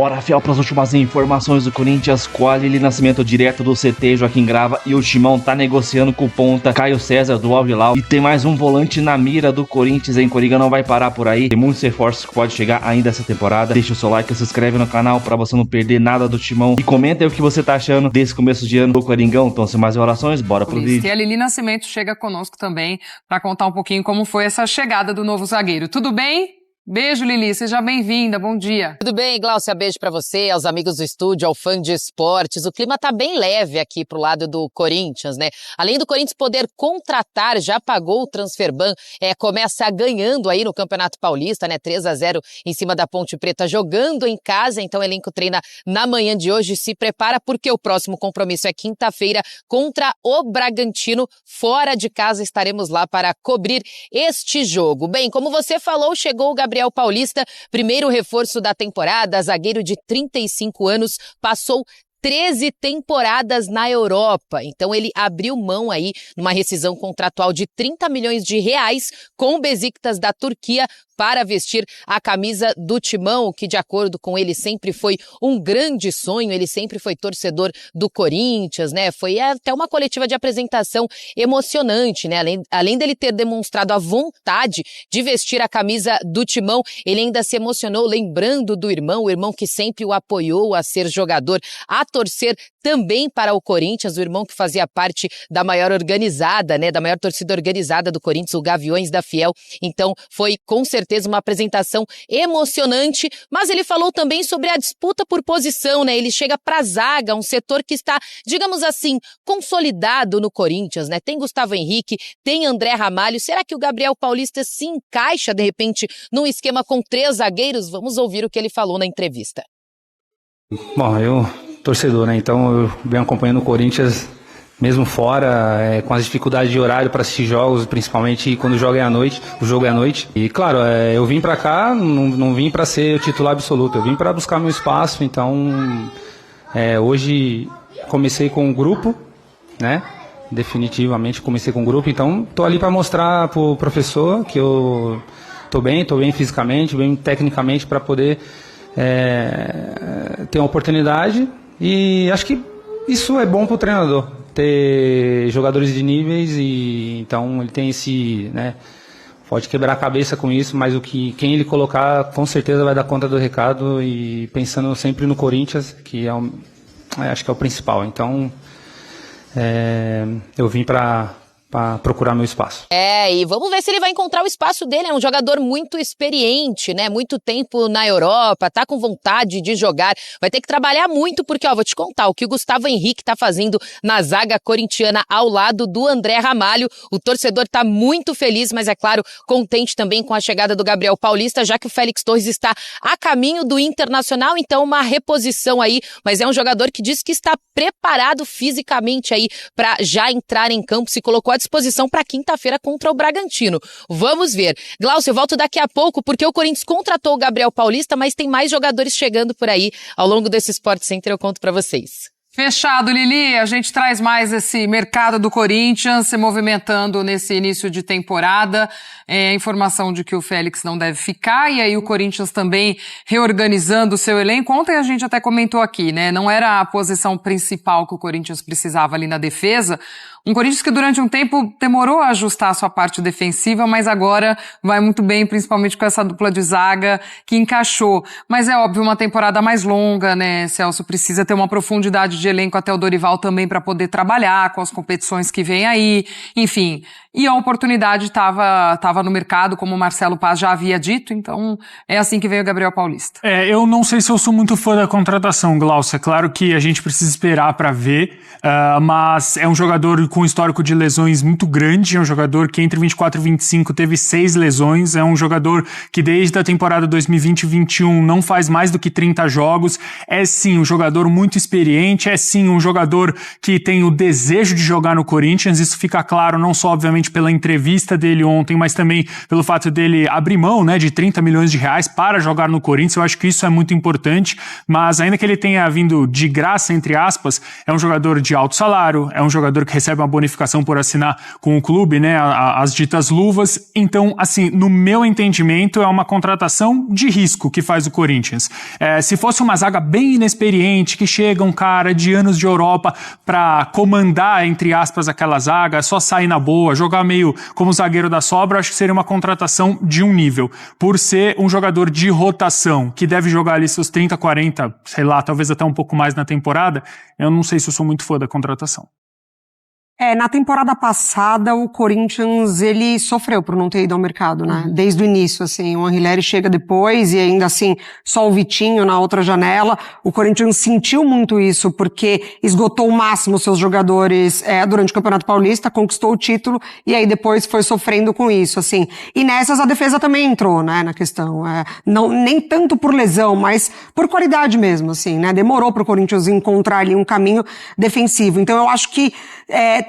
Bora, fiel, para as últimas informações do Corinthians. Com a Lili Nascimento direto do CT, Joaquim Grava, e o Timão tá negociando com o ponta Caio César do Al Hilal. E tem mais um volante na mira do Corinthians, hein? Coringa não vai parar por aí. Tem muitos reforços que pode chegar ainda essa temporada. Deixa o seu like, se inscreve no canal para você não perder nada do Timão. E comenta aí o que você tá achando desse começo de ano do Coringão. Então, sem mais enrolações, bora pro vídeo. E a Lili Nascimento chega conosco também para contar um pouquinho como foi essa chegada do novo zagueiro. Tudo bem? Beijo, Lili, seja bem-vinda, bom dia. Tudo bem, Gláucia, beijo pra você, aos amigos do estúdio, ao fã de esportes. O clima tá bem leve aqui pro lado do Corinthians, né? Além do Corinthians poder contratar, já pagou o Transferban, começa ganhando aí no Campeonato Paulista, né? 3-0 em cima da Ponte Preta, jogando em casa. Então o elenco treina na manhã de hoje, se prepara porque o próximo compromisso é quinta-feira contra o Bragantino. Fora de casa estaremos lá para cobrir este jogo. Bem, como você falou, chegou o Gabriel Paulista, primeiro reforço da temporada, zagueiro de 35 anos, passou 13 temporadas na Europa. Então ele abriu mão aí numa rescisão contratual de 30 milhões de reais com o Besiktas da Turquia para vestir a camisa do Timão, que de acordo com ele sempre foi um grande sonho, ele sempre foi torcedor do Corinthians, né? Foi até uma coletiva de apresentação emocionante, né? Além dele ter demonstrado a vontade de vestir a camisa do Timão, ele ainda se emocionou lembrando do irmão, o irmão que sempre o apoiou a ser jogador, a torcer também para o Corinthians, o irmão que fazia parte da maior organizada, né? Da maior torcida organizada do Corinthians, o Gaviões da Fiel. Então foi com certeza uma apresentação emocionante, mas ele falou também sobre a disputa por posição, né? Ele chega para a zaga, um setor que está, digamos assim, consolidado no Corinthians, né? Tem Gustavo Henrique, tem André Ramalho. Será que o Gabriel Paulista se encaixa, de repente, num esquema com 3 zagueiros? Vamos ouvir o que ele falou na entrevista. Bom, eu torcedor, né? Então eu venho acompanhando o Corinthians mesmo fora, com as dificuldades de horário para assistir jogos, principalmente quando o jogo é à noite. E claro, eu vim para cá, não vim para ser o titular absoluto, eu vim para buscar meu espaço. Então hoje comecei com um grupo, né? Definitivamente comecei com um grupo, então tô ali para mostrar pro professor que eu tô bem fisicamente, bem tecnicamente para poder ter uma oportunidade. E acho que isso é bom para o treinador, ter jogadores de níveis, e então ele tem esse, né, pode quebrar a cabeça com isso, mas quem ele colocar com certeza vai dar conta do recado, e pensando sempre no Corinthians, que acho que é o principal. Então eu vim para procurar meu espaço. E vamos ver se ele vai encontrar o espaço dele. É um jogador muito experiente, né? Muito tempo na Europa, tá com vontade de jogar. Vai ter que trabalhar muito porque, vou te contar, o que o Gustavo Henrique tá fazendo na zaga corintiana ao lado do André Ramalho. O torcedor tá muito feliz, mas é claro, contente também com a chegada do Gabriel Paulista, já que o Félix Torres está a caminho do Internacional, então uma reposição aí, mas é um jogador que diz que está preparado fisicamente aí para já entrar em campo, se colocou à disposição para quinta-feira contra o Bragantino. Vamos ver. Glaucio, eu volto daqui a pouco porque o Corinthians contratou o Gabriel Paulista, mas tem mais jogadores chegando por aí. Ao longo desse Sport Center eu conto para vocês. Fechado, Lili. A gente traz mais esse mercado do Corinthians se movimentando nesse início de temporada. A informação de que o Félix não deve ficar, e aí o Corinthians também reorganizando o seu elenco. Ontem a gente até comentou aqui, né? Não era a posição principal que o Corinthians precisava ali na defesa. Um Corinthians que durante um tempo demorou a ajustar a sua parte defensiva, mas agora vai muito bem, principalmente com essa dupla de zaga que encaixou. Mas é óbvio, uma temporada mais longa, né, Celso? Precisa ter uma profundidade de elenco até o Dorival também para poder trabalhar com as competições que vem aí, enfim. E a oportunidade estava no mercado, como o Marcelo Paz já havia dito, então é assim que veio o Gabriel Paulista. Eu não sei se eu sou muito fã da contratação, Glaucio. É claro que a gente precisa esperar para ver, mas é um jogador com histórico de lesões muito grande, é um jogador que entre 24 e 25 teve 6 lesões, é um jogador que desde a temporada 2020-21 não faz mais do que 30 jogos, é sim um jogador muito experiente, é sim um jogador que tem o desejo de jogar no Corinthians. Isso fica claro não só obviamente pela entrevista dele ontem, mas também pelo fato dele abrir mão, né, de 30 milhões de reais para jogar no Corinthians. Eu acho que isso é muito importante, mas ainda que ele tenha vindo de graça, entre aspas, é um jogador de alto salário, é um jogador que recebe recebe uma bonificação por assinar com o clube, né, as ditas luvas. Então, assim, no meu entendimento, é uma contratação de risco que faz o Corinthians. Se fosse uma zaga bem inexperiente, que chega um cara de anos de Europa para comandar, entre aspas, aquela zaga, só sair na boa, jogar meio como zagueiro da sobra, acho que seria uma contratação de um nível. Por ser um jogador de rotação, que deve jogar ali seus 30, 40, sei lá, talvez até um pouco mais na temporada, eu não sei se eu sou muito fã da contratação. Na temporada passada, o Corinthians, ele sofreu por não ter ido ao mercado, né? Desde o início, assim, o Anrileri chega depois e ainda assim, só o Vitinho na outra janela. O Corinthians sentiu muito isso porque esgotou o máximo seus jogadores durante o Campeonato Paulista, conquistou o título e aí depois foi sofrendo com isso, assim. E nessas a defesa também entrou, né, na questão. Não, nem tanto por lesão, mas por qualidade mesmo, assim, né? Demorou pro Corinthians encontrar ali um caminho defensivo. Então eu acho que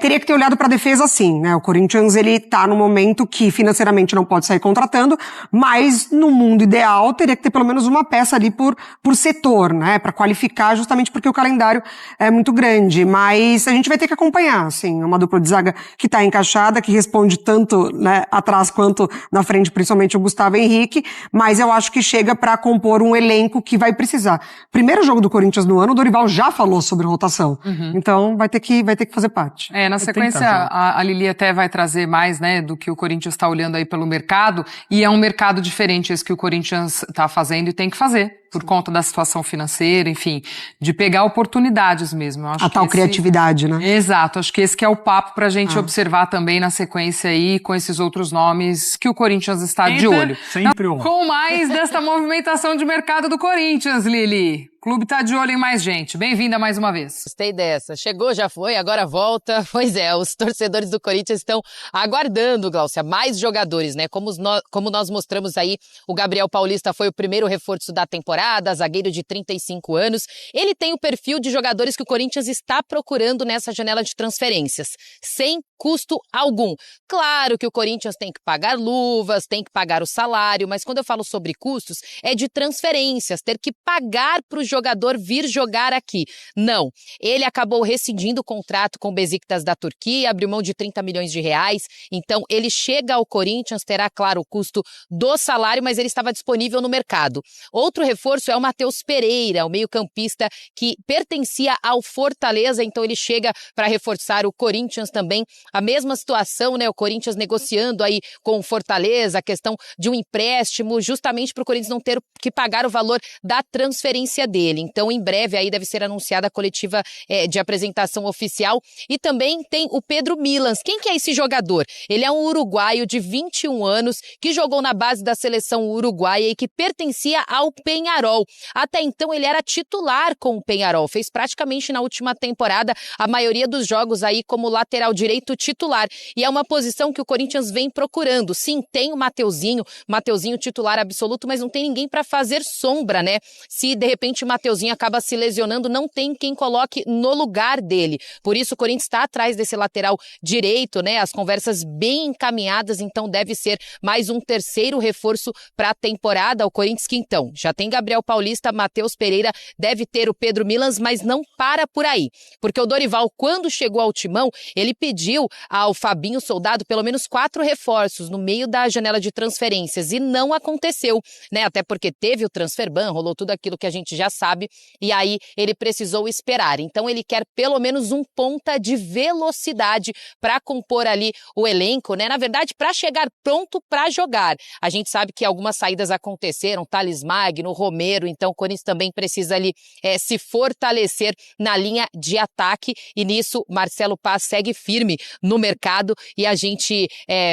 teria que ter olhado para a defesa sim, né? O Corinthians, ele tá num momento que financeiramente não pode sair contratando, mas no mundo ideal teria que ter pelo menos uma peça ali por setor, né? Para qualificar, justamente porque o calendário é muito grande. Mas a gente vai ter que acompanhar, assim, uma dupla de zaga que tá encaixada, que responde tanto, né, atrás quanto na frente, principalmente o Gustavo Henrique, mas eu acho que chega para compor um elenco que vai precisar. Primeiro jogo do Corinthians no ano, o Dorival já falou sobre rotação. Então vai ter que fazer parte. Na sequência, a Lili até vai trazer mais, né, do que o Corinthians está olhando aí pelo mercado, e é um mercado diferente esse que o Corinthians está fazendo e tem que fazer, por conta da situação financeira, enfim, de pegar oportunidades mesmo. Eu acho a tal criatividade, né? Exato, acho que esse que é o papo pra gente observar também na sequência aí, com esses outros nomes que o Corinthians está de olho. Sempre Com mais desta movimentação de mercado do Corinthians, Lili. O clube tá de olho em mais gente. Bem-vinda mais uma vez. Gostei dessa. Chegou, já foi, agora volta. Pois é, os torcedores do Corinthians estão aguardando, Gláucia, mais jogadores, né? Como nós mostramos aí, o Gabriel Paulista foi o primeiro reforço da temporada, zagueiro de 35 anos. Ele tem o perfil de jogadores que o Corinthians está procurando nessa janela de transferências, sem custo algum. Claro que o Corinthians tem que pagar luvas, tem que pagar o salário, mas quando eu falo sobre custos, é de transferências, ter que pagar para o jogador vir jogar aqui. Não, ele acabou rescindindo o contrato com o Besiktas da Turquia, abriu mão de 30 milhões de reais, então ele chega ao Corinthians, terá, claro, o custo do salário, mas ele estava disponível no mercado. Outro reforço é o Matheus Pereira, o meio-campista que pertencia ao Fortaleza, então ele chega para reforçar o Corinthians também. A mesma situação, né, o Corinthians negociando aí com o Fortaleza, a questão de um empréstimo, justamente para o Corinthians não ter que pagar o valor da transferência dele. Então, em breve, aí deve ser anunciada a coletiva de apresentação oficial. E também tem o Pedro Milans. Quem que é esse jogador? Ele é um uruguaio de 21 anos que jogou na base da seleção uruguaia e que pertencia ao Peñarol. Até então, ele era titular com o Peñarol. Fez praticamente na última temporada a maioria dos jogos aí como lateral direito titular. E é uma posição que o Corinthians vem procurando. Sim, tem o Mateuzinho titular absoluto, mas não tem ninguém para fazer sombra, né? Se, de repente, o Mateuzinho acaba se lesionando, não tem quem coloque no lugar dele. Por isso, o Corinthians está atrás desse lateral direito, né? As conversas bem encaminhadas, então deve ser mais um terceiro reforço para a temporada. O Corinthians que, então, já tem Gabriel Paulista, Matheus Pereira, deve ter o Pedro Milans, mas não para por aí. Porque o Dorival, quando chegou ao timão, ele pediu ao Fabinho Soldado pelo menos 4 reforços no meio da janela de transferências e não aconteceu, né? Até porque teve o transfer ban, rolou tudo aquilo que a gente já sabe, e aí ele precisou esperar. Então ele quer pelo menos um ponta de velocidade para compor ali o elenco, né? Na verdade, para chegar pronto para jogar. A gente sabe que algumas saídas aconteceram, Thales Magno, Romero, então o Corinthians também precisa ali se fortalecer na linha de ataque, e nisso Marcelo Paz segue firme no mercado e a gente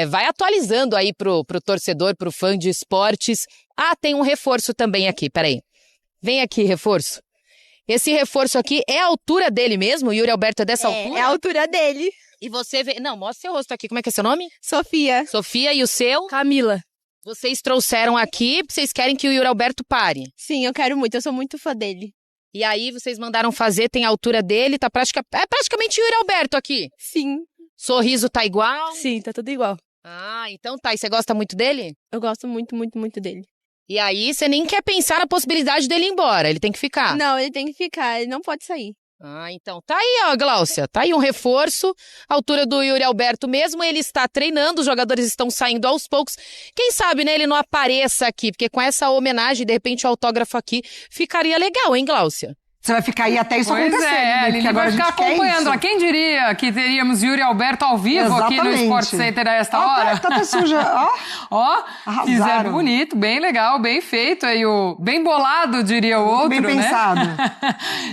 vai atualizando aí pro torcedor, pro fã de esportes. Ah, tem um reforço também aqui, peraí. Vem aqui, reforço. Esse reforço aqui é a altura dele mesmo? O Yuri Alberto é dessa altura? É a altura dele. E você vê... Não, mostra seu rosto aqui. Como é que é seu nome? Sofia. Sofia, e o seu? Camila. Vocês trouxeram aqui, vocês querem que o Yuri Alberto pare? Sim, eu quero muito, eu sou muito fã dele. E aí vocês mandaram fazer, tem a altura dele, tá praticamente o Yuri Alberto aqui. Sim. Sorriso tá igual? Sim, tá tudo igual. Ah, então tá. E você gosta muito dele? Eu gosto muito, muito, muito dele. E aí você nem quer pensar na possibilidade dele ir embora, ele tem que ficar. Não, ele tem que ficar, ele não pode sair. Então tá aí, ó, Gláucia, tá aí um reforço, a altura do Yuri Alberto mesmo, ele está treinando, os jogadores estão saindo aos poucos, quem sabe, né, ele não apareça aqui, porque com essa homenagem, de repente, o autógrafo aqui, ficaria legal, hein, Gláucia? Você vai ficar aí até isso Pois acontecer. é, Porque ele agora vai ficar a gente quer acompanhando. isso. Ó, quem diria que teríamos Yuri Alberto ao vivo aqui no Exatamente. Sport Center a esta Ó, hora? tá até suja. Ó, Ó, Arrasaram. fizeram bonito, bem legal, bem feito. Aí bem bolado, diria o outro, bem né? pensado.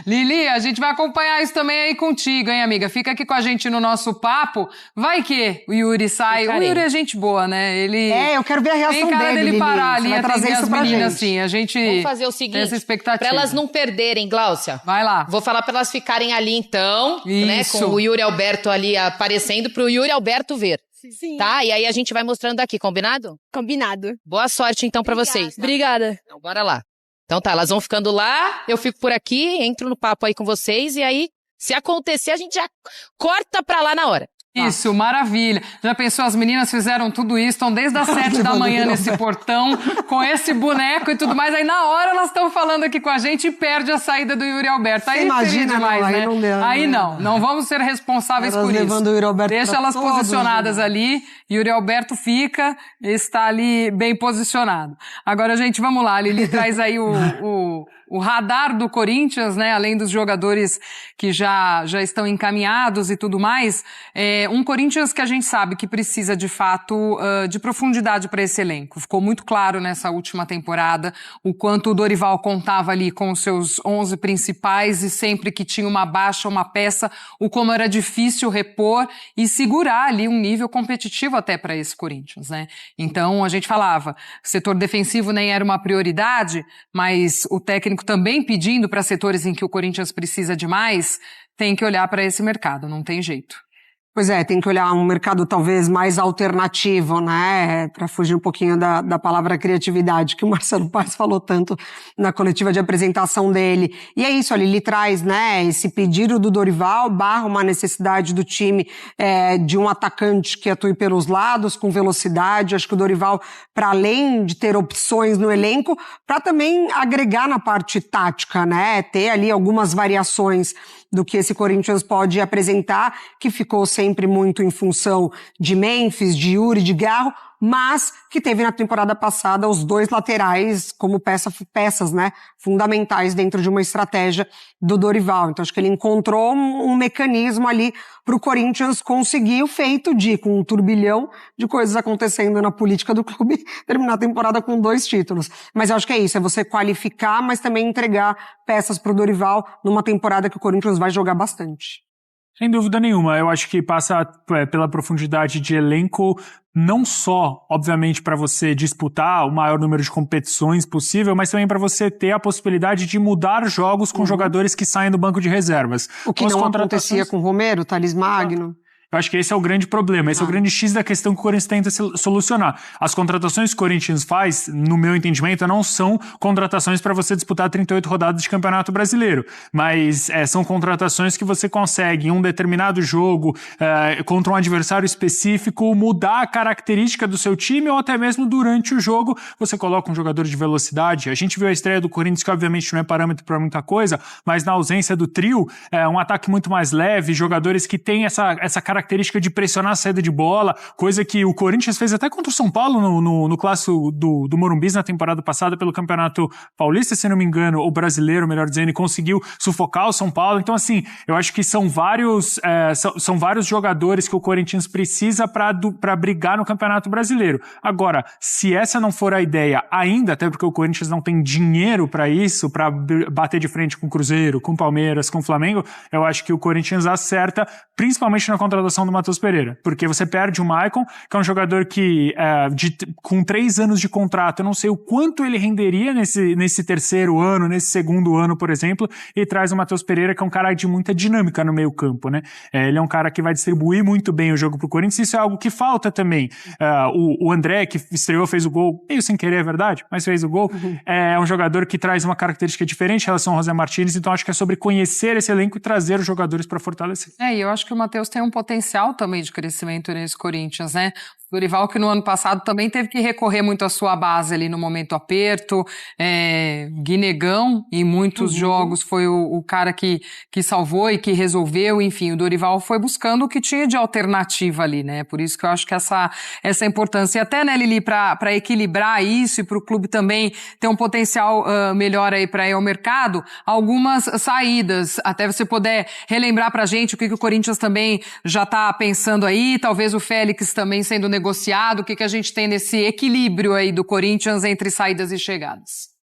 Lili, a gente vai acompanhar isso também aí contigo, hein, amiga? Fica aqui com a gente no nosso papo. Vai que o Yuri sai. Ficarei. O Yuri é gente boa, né? Ele Eu quero ver a reação tem cara dele, dele Lili. parar ali Você e vai trazer atender isso as pra meninas, gente. assim. A gente Vamos fazer o tem seguinte, essa expectativa. pra elas não perderem, Gláucia. Vai lá. Vou falar pra elas ficarem ali então, né, Isso. com o Yuri Alberto ali aparecendo pro Yuri Alberto ver, Sim. tá? E aí a gente vai mostrando aqui, combinado? Combinado. Boa sorte então pra vocês. Tá? Obrigada. Então bora lá. Então tá, elas vão ficando lá, eu fico por aqui, entro no papo aí com vocês e aí, se acontecer, a gente já corta pra lá na hora. Isso, maravilha. Já pensou, as meninas fizeram tudo isso, estão desde as 7 da manhã nesse portão, com esse boneco e tudo mais. Aí na hora elas estão falando aqui com a gente e perde a saída do Yuri Alberto. Aí Você imagina, seria demais, não, aí né? não deu, Aí né? não vamos ser responsáveis Elas por isso. levando o Yuri Alberto Deixa pra elas todos, posicionadas né? ali, Yuri Alberto fica, está ali bem posicionado. Agora, gente, vamos lá, Lili traz aí o radar do Corinthians, né? Além dos jogadores que já estão encaminhados e tudo mais, um Corinthians que a gente sabe que precisa, de fato, de profundidade para esse elenco. Ficou muito claro nessa última temporada o quanto o Dorival contava ali com os seus 11 principais e sempre que tinha uma baixa, uma peça, o como era difícil repor e segurar ali um nível competitivo até para esse Corinthians, né? Então, a gente falava, o setor defensivo nem era uma prioridade, mas o técnico também pedindo para setores em que o Corinthians precisa de mais, tem que olhar para esse mercado, não tem jeito. Pois é, tem que olhar um mercado talvez mais alternativo, né? Para fugir um pouquinho da palavra criatividade, que o Marcelo Paes falou tanto na coletiva de apresentação dele. E é isso, ele traz, né, esse pedido do Dorival, barra uma necessidade do time de um atacante que atue pelos lados, com velocidade. Acho que o Dorival, para além de ter opções no elenco, para também agregar na parte tática, né? Ter ali algumas variações do que esse Corinthians pode apresentar, que ficou sempre muito em função de Memphis, de Yuri, de Garro, mas que teve na temporada passada os dois laterais como peças, né, fundamentais dentro de uma estratégia do Dorival. Então acho que ele encontrou um mecanismo ali para o Corinthians conseguir o feito de, com um turbilhão de coisas acontecendo na política do clube, terminar a temporada com 2 títulos. Mas eu acho que é isso, é você qualificar, mas também entregar peças para o Dorival numa temporada que o Corinthians vai jogar bastante. Sem dúvida nenhuma, eu acho que passa pela profundidade de elenco, não só, obviamente, para você disputar o maior número de competições possível, mas também para você ter a possibilidade de mudar jogos com jogadores que saem do banco de reservas. O que não acontecia com o Romero, Thales Magno. Eu acho que esse é o grande problema, esse é o grande X da questão que o Corinthians tenta solucionar. As contratações que o Corinthians faz, no meu entendimento, não são contratações para você disputar 38 rodadas de Campeonato Brasileiro, mas são contratações que você consegue, em um determinado jogo, contra um adversário específico, mudar a característica do seu time ou até mesmo durante o jogo, você coloca um jogador de velocidade. A gente viu a estreia do Corinthians, que obviamente não é parâmetro para muita coisa, mas na ausência do trio, um ataque muito mais leve, jogadores que têm essa característica de pressionar a saída de bola, coisa que o Corinthians fez até contra o São Paulo no clássico do Morumbi na temporada passada pelo Campeonato Paulista, se não me engano, ou brasileiro, melhor dizendo, e conseguiu sufocar o São Paulo. Então, assim, eu acho que são vários jogadores que o Corinthians precisa para brigar no Campeonato Brasileiro. Agora, se essa não for a ideia ainda, até porque o Corinthians não tem dinheiro para isso, para bater de frente com o Cruzeiro, com o Palmeiras, com o Flamengo, eu acho que o Corinthians acerta, principalmente na contratação do Matheus Pereira, porque você perde o Maicon, que é um jogador que com 3 anos de contrato, eu não sei o quanto ele renderia nesse terceiro ano, nesse segundo ano, por exemplo, e traz o Matheus Pereira, que é um cara de muita dinâmica no meio campo, né? Ele é um cara que vai distribuir muito bem o jogo pro Corinthians, isso é algo que falta também. O André, que estreou, fez o gol, meio sem querer, é verdade, mas fez o gol, é um jogador que traz uma característica diferente em relação ao José Martínez, então acho que é sobre conhecer esse elenco e trazer os jogadores para fortalecer. E eu acho que o Matheus tem um potencial também de crescimento nesse Corinthians, né? Dorival, que no ano passado também teve que recorrer muito à sua base ali no momento aperto. Guinegão, em muitos jogos, foi o cara que salvou e que resolveu. Enfim, o Dorival foi buscando o que tinha de alternativa ali, né? Por isso que eu acho que essa importância. E até, né, Lili, para equilibrar isso e para o clube também ter um potencial melhor aí para ir ao mercado, algumas saídas. Até você poder relembrar pra gente o que o Corinthians também já tá pensando aí, talvez o Félix também sendo negociado, o que a gente tem nesse equilíbrio aí do Corinthians entre saídas e chegadas?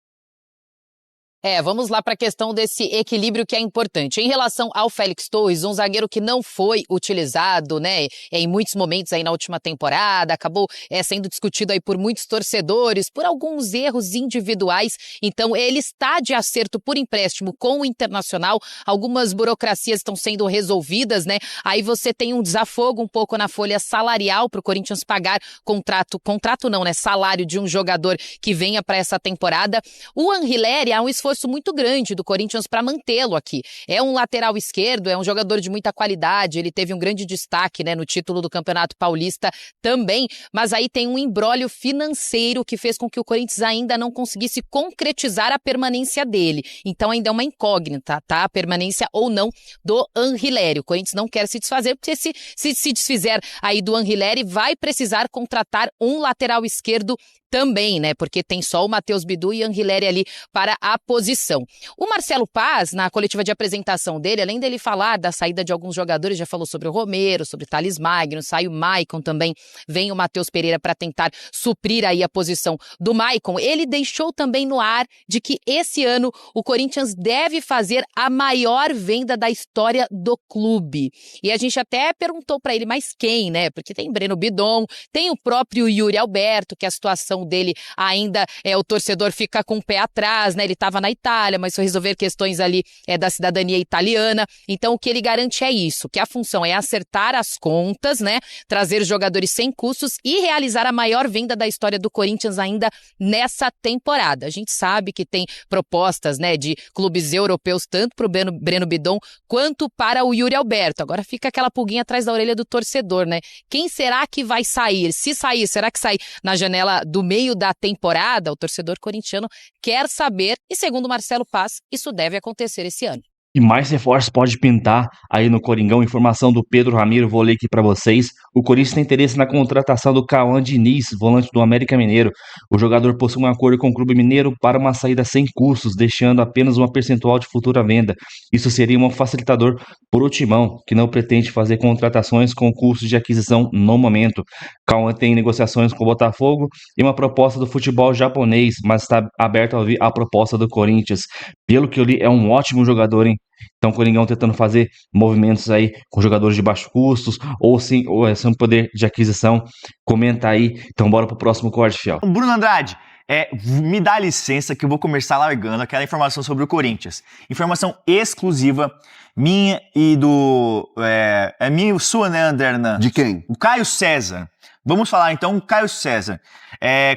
Vamos lá para a questão desse equilíbrio que é importante. Em relação ao Félix Torres, um zagueiro que não foi utilizado, né, em muitos momentos aí na última temporada, acabou sendo discutido aí por muitos torcedores, por alguns erros individuais. Então, ele está de acerto por empréstimo com o Internacional. Algumas burocracias estão sendo resolvidas, né? Aí você tem um desafogo um pouco na folha salarial para o Corinthians pagar contrato não, né? Salário de um jogador que venha para essa temporada. O Anrileri há um esforço muito grande do Corinthians para mantê-lo aqui. É um lateral esquerdo, é um jogador de muita qualidade, ele teve um grande destaque, né, no título do Campeonato Paulista também, mas aí tem um imbróglio financeiro que fez com que o Corinthians ainda não conseguisse concretizar a permanência dele. Então ainda é uma incógnita, tá? A permanência ou não do Anrileri. O Corinthians não quer se desfazer, porque se desfizer aí do Anrileri, vai precisar contratar um lateral esquerdo também, né? Porque tem só o Matheus Bidu e Anrileri ali para a posição. O Marcelo Paz, na coletiva de apresentação dele, além dele falar da saída de alguns jogadores, já falou sobre o Romero, sobre o Thales Magno, sai o Maicon também, vem o Matheus Pereira para tentar suprir aí a posição do Maicon. Ele deixou também no ar de que esse ano o Corinthians deve fazer a maior venda da história do clube. E a gente até perguntou para ele, mas quem, né? Porque tem Breno Bidon, tem o próprio Yuri Alberto, que a situação dele ainda o torcedor fica com o pé atrás, né? Ele estava na Itália, mas foi resolver questões ali da cidadania italiana. Então o que ele garante é isso, que a função é acertar as contas, né? Trazer jogadores sem custos e realizar a maior venda da história do Corinthians ainda nessa temporada. A gente sabe que tem propostas, né, de clubes europeus, tanto para o Breno Bidon quanto para o Yuri Alberto. Agora fica aquela pulguinha atrás da orelha do torcedor, né? Quem será que vai sair? Se sair, será que sai na janela do meio da temporada? O torcedor corintiano quer saber e, segundo Marcelo Paz, isso deve acontecer esse ano. E mais reforços pode pintar aí no Coringão. Informação do Pedro Ramiro, vou ler aqui para vocês. O Corinthians tem interesse na contratação do Cauã Diniz, volante do América Mineiro. O jogador possui um acordo com o clube mineiro para uma saída sem custos, deixando apenas uma percentual de futura venda. Isso seria um facilitador para o Timão, que não pretende fazer contratações com custos de aquisição no momento. Cauã tem negociações com o Botafogo e uma proposta do futebol japonês, mas está aberto a ouvir a proposta do Corinthians. Pelo que eu li, é um ótimo jogador, hein? Então o Coringão tentando fazer movimentos aí com jogadores de baixos custos ou sem poder de aquisição. Comenta aí. Então bora pro próximo corte, Fiel. Bruno Andrade, me dá licença que eu vou começar largando aquela informação sobre o Corinthians. Informação exclusiva minha e do... minha e sua, né, André Hernan? De quem? O Caio César. Vamos falar então, Caio César.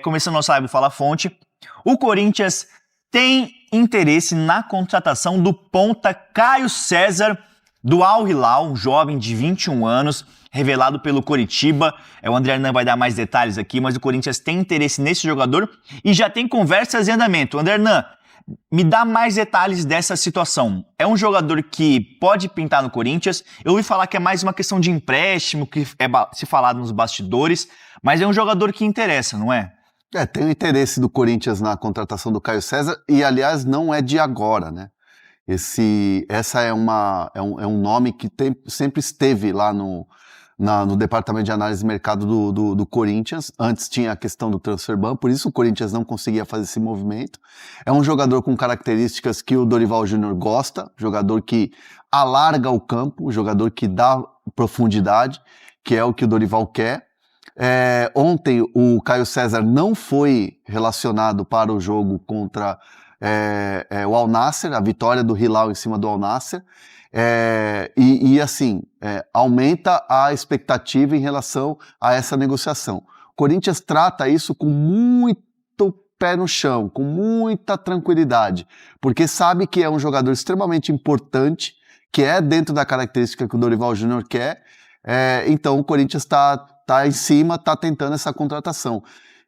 Começando nossa live Fala Fonte. O Corinthians tem interesse na contratação do ponta Caio César do Al Hilal, um jovem de 21 anos, revelado pelo Coritiba. O André Hernan vai dar mais detalhes aqui, mas o Corinthians tem interesse nesse jogador e já tem conversas em andamento. André Hernan, me dá mais detalhes dessa situação. É um jogador que pode pintar no Corinthians. Eu ouvi falar que é mais uma questão de empréstimo, que é se falado nos bastidores, mas é um jogador que interessa, não é? Tem o interesse do Corinthians na contratação do Caio César e, aliás, não é de agora, né? Essa é um nome que sempre esteve lá no departamento de análise de mercado do Corinthians. Antes tinha a questão do transfer ban, por isso o Corinthians não conseguia fazer esse movimento. É um jogador com características que o Dorival Júnior gosta, jogador que alarga o campo, jogador que dá profundidade, que é o que o Dorival quer. Ontem o Caio César não foi relacionado para o jogo contra o Al Nassr, a vitória do Hilal em cima do Al Nassr, aumenta a expectativa em relação a essa negociação. O Corinthians trata isso com muito pé no chão, com muita tranquilidade, porque sabe que é um jogador extremamente importante, que é dentro da característica que o Dorival Júnior quer. Então o Corinthians está tá em cima, tá tentando essa contratação.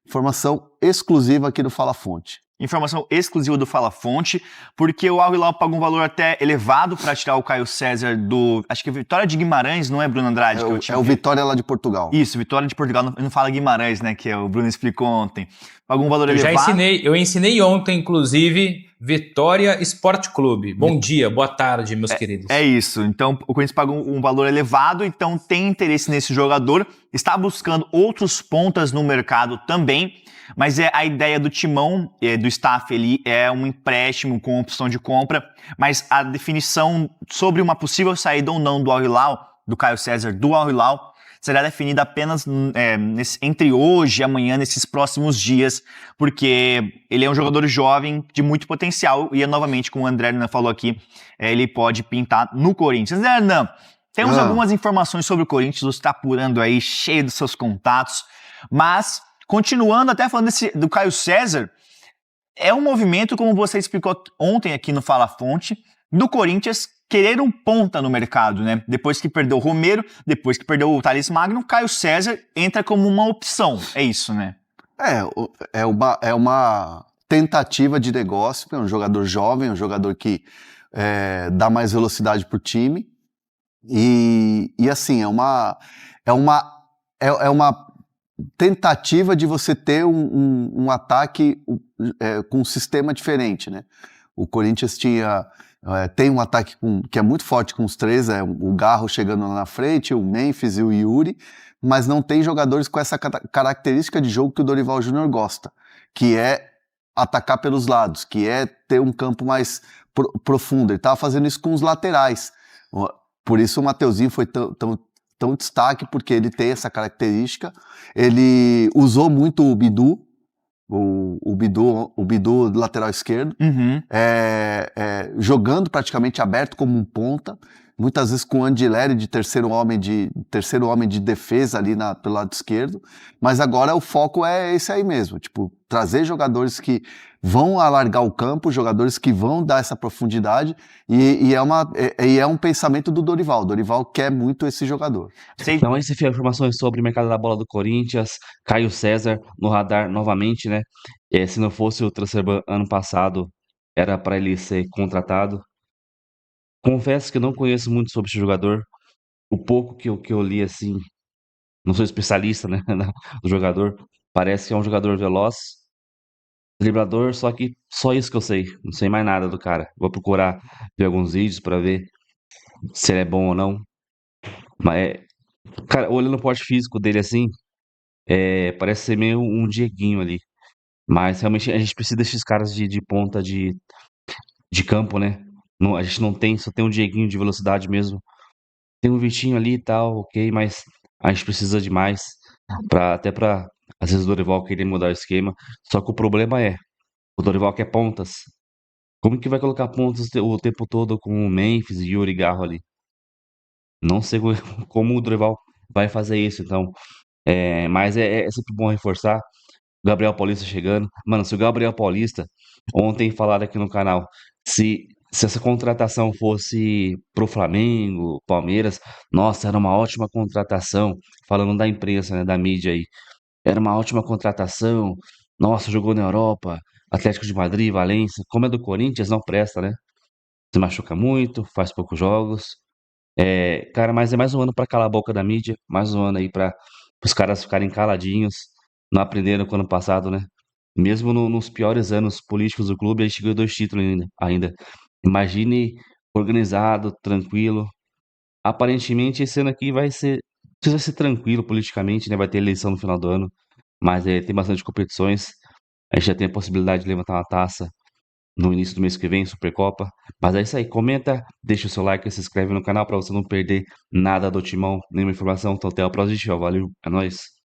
Informação exclusiva aqui do Fala Fonte. Informação exclusiva do Fala Fonte, porque o Al Hilal pagou um valor até elevado para tirar o Caio César do... Acho que é Vitória de Guimarães, não é, Bruno Andrade? É o Vitória lá de Portugal. Isso, Vitória de Portugal, não fala Guimarães, né, que o Bruno explicou ontem. Pagou um valor elevado. Eu ensinei ontem, inclusive, Vitória Esporte Clube. Bom dia, boa tarde, meus queridos. É isso, então o Corinthians pagou um valor elevado, então tem interesse nesse jogador, está buscando outros pontas no mercado também, mas a ideia do timão, do staff ali, é um empréstimo com opção de compra, mas a definição sobre uma possível saída ou não do Al Hilal, do Caio César do Al Hilal, será definida apenas entre hoje e amanhã, nesses próximos dias, porque ele é um jogador jovem de muito potencial e, novamente, como o André Hernan falou aqui, ele pode pintar no Corinthians. André Hernan, temos algumas informações sobre o Corinthians, você está apurando aí, cheio dos seus contatos, mas, continuando até falando do Caio César, é um movimento, como você explicou ontem aqui no Fala Fonte, do Corinthians querer um ponta no mercado, né? Depois que perdeu o Romero, depois que perdeu o Thales Magno, Caio César entra como uma opção. É isso, né? É uma tentativa de negócio, é um jogador jovem, um jogador que dá mais velocidade pro time. E assim, é uma tentativa de você ter um ataque com um sistema diferente, né? O Corinthians tem um ataque que é muito forte com os três, o Garro chegando lá na frente, o Memphis e o Yuri, mas não tem jogadores com essa característica de jogo que o Dorival Júnior gosta, que é atacar pelos lados, que é ter um campo mais profundo. Ele estava fazendo isso com os laterais. Por isso o Mateuzinho foi tão destaque, porque ele tem essa característica. Ele usou muito o Bidu, o Bidu lateral esquerdo, jogando praticamente aberto como um ponta, muitas vezes com o Andileri de terceiro homem de defesa ali pelo lado esquerdo, mas agora o foco é esse aí mesmo, tipo, trazer jogadores que vão alargar o campo, jogadores que vão dar essa profundidade, e é um pensamento do Dorival. O Dorival quer muito esse jogador. Então, esse foi informações sobre o mercado da bola do Corinthians, Caio César no radar novamente, né? Se não fosse o transfer ano passado, era para ele ser contratado. Confesso que eu não conheço muito sobre esse jogador. O pouco que eu li, assim, não sou especialista, né, do jogador. Parece que é um jogador veloz, driblador, só que só isso que eu sei. Não sei mais nada do cara. Vou procurar ver alguns vídeos para ver se ele é bom ou não. Mas, cara, olhando o porte físico dele assim, parece ser meio um Dieguinho ali. Mas realmente a gente precisa desses caras de ponta de campo, né? Não, a gente não tem, só tem um Dieguinho de velocidade mesmo. Tem um Vitinho ali e tal, ok, mas a gente precisa de mais. Até pra, às vezes, o Dorival querer mudar o esquema. Só que o problema o Dorival quer pontas. Como que vai colocar pontas o tempo todo com o Memphis e Yuri Garro ali? Não sei como o Dorival vai fazer isso, então. Mas é sempre bom reforçar. O Gabriel Paulista chegando. Mano, se o Gabriel Paulista, ontem falaram aqui no canal, se essa contratação fosse pro Flamengo, Palmeiras, nossa, era uma ótima contratação. Falando da imprensa, né, da mídia aí. Era uma ótima contratação. Nossa, jogou na Europa, Atlético de Madrid, Valência. Como é do Corinthians, não presta, né? Se machuca muito, faz poucos jogos. Cara, mas é mais um ano pra calar a boca da mídia, mais um ano aí para os caras ficarem caladinhos, não aprenderam com o ano passado, né? Mesmo nos piores anos políticos do clube, a gente ganhou 2 títulos ainda. Imagine organizado, tranquilo. Aparentemente esse ano aqui vai ser tranquilo politicamente, né? Vai ter eleição no final do ano, mas tem bastante competições. A gente já tem a possibilidade de levantar uma taça no início do mês que vem, Supercopa. Mas é isso aí, comenta, deixa o seu like, se inscreve no canal para você não perder nada do Timão, nenhuma informação. Então até o próximo vídeo, valeu, é nóis.